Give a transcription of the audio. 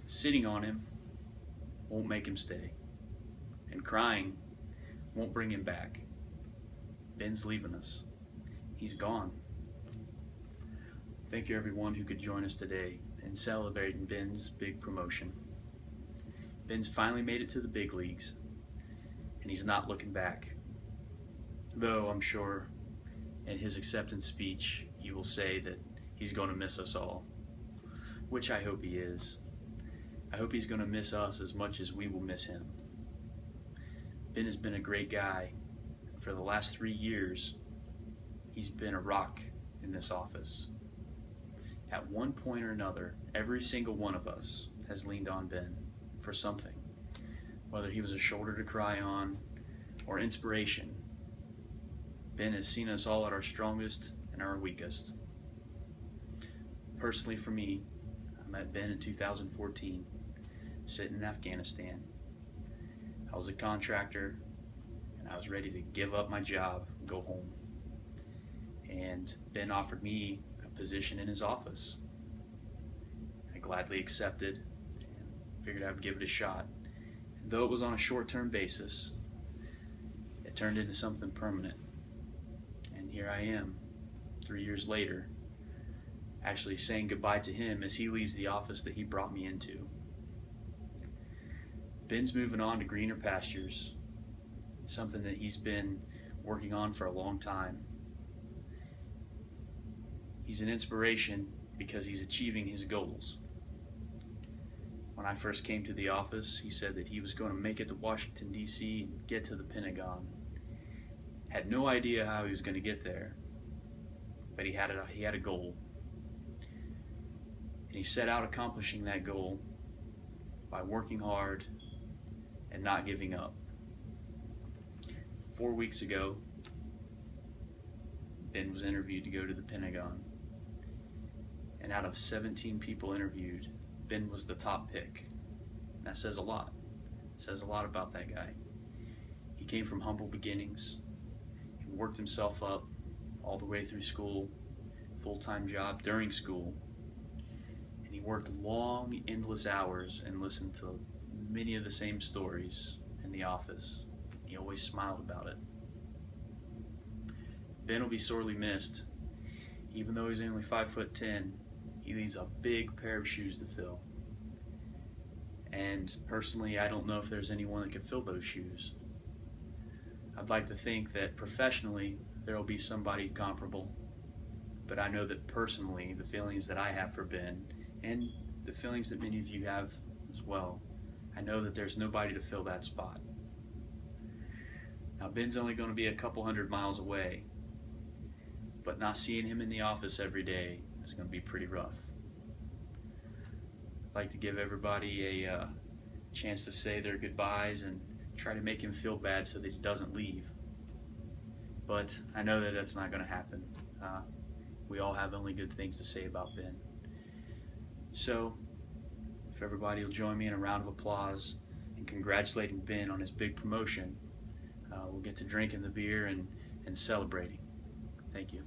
Sitting on him won't make him stay, and crying won't bring him back. Ben's leaving us. He's gone. Thank you everyone who could join us today in celebrating Ben's big promotion. Ben's finally made it to the big leagues, and he's not looking back. Though I'm sure in his acceptance speech you will say that he's going to miss us all, which I hope he is. I hope he's going to miss us as much as we will miss him. Ben has been a great guy. For the last 3 years, he's been a rock in this office. At one point or another, every single one of us has leaned on Ben for something, whether he was a shoulder to cry on or inspiration. Ben has seen us all at our strongest and our weakest. Personally for me, I met Ben in 2014, sitting in Afghanistan. I was a contractor and I was ready to give up my job and go home. And Ben offered me a position in his office. I gladly accepted and figured I would give it a shot. And though it was on a short-term basis, it turned into something permanent. And here I am, 3 years later, actually saying goodbye to him as he leaves the office that he brought me into. Ben's moving on to greener pastures, something that he's been working on for a long time. He's an inspiration because he's achieving his goals. When I first came to the office, he said that he was going to make it to Washington, D.C. and get to the Pentagon. Had no idea how he was going to get there, but he had a goal. And he set out accomplishing that goal by working hard and not giving up. 4 weeks ago, Ben was interviewed to go to the Pentagon. And out of 17 people interviewed, Ben was the top pick. And that says a lot. It says a lot about that guy. He came from humble beginnings. He worked himself up all the way through school, full-time job during school. And he worked long, endless hours and listened to many of the same stories in the office. He always smiled about it. Ben will be sorely missed. Even though he's only 5'10", he leaves a big pair of shoes to fill. And personally, I don't know if there's anyone that could fill those shoes. I'd like to think that professionally there will be somebody comparable, but I know that personally the feelings that I have for Ben, and the feelings that many of you have as well, I know that there's nobody to fill that spot. Now Ben's only going to be a couple 100 miles away, but not seeing him in the office every day is going to be pretty rough. I'd like to give everybody a chance to say their goodbyes and try to make him feel bad so that he doesn't leave. But I know that that's not going to happen. We all have only good things to say about Ben. So, if everybody will join me in a round of applause and congratulating Ben on his big promotion, we'll get to drinking the beer and celebrating. Thank you.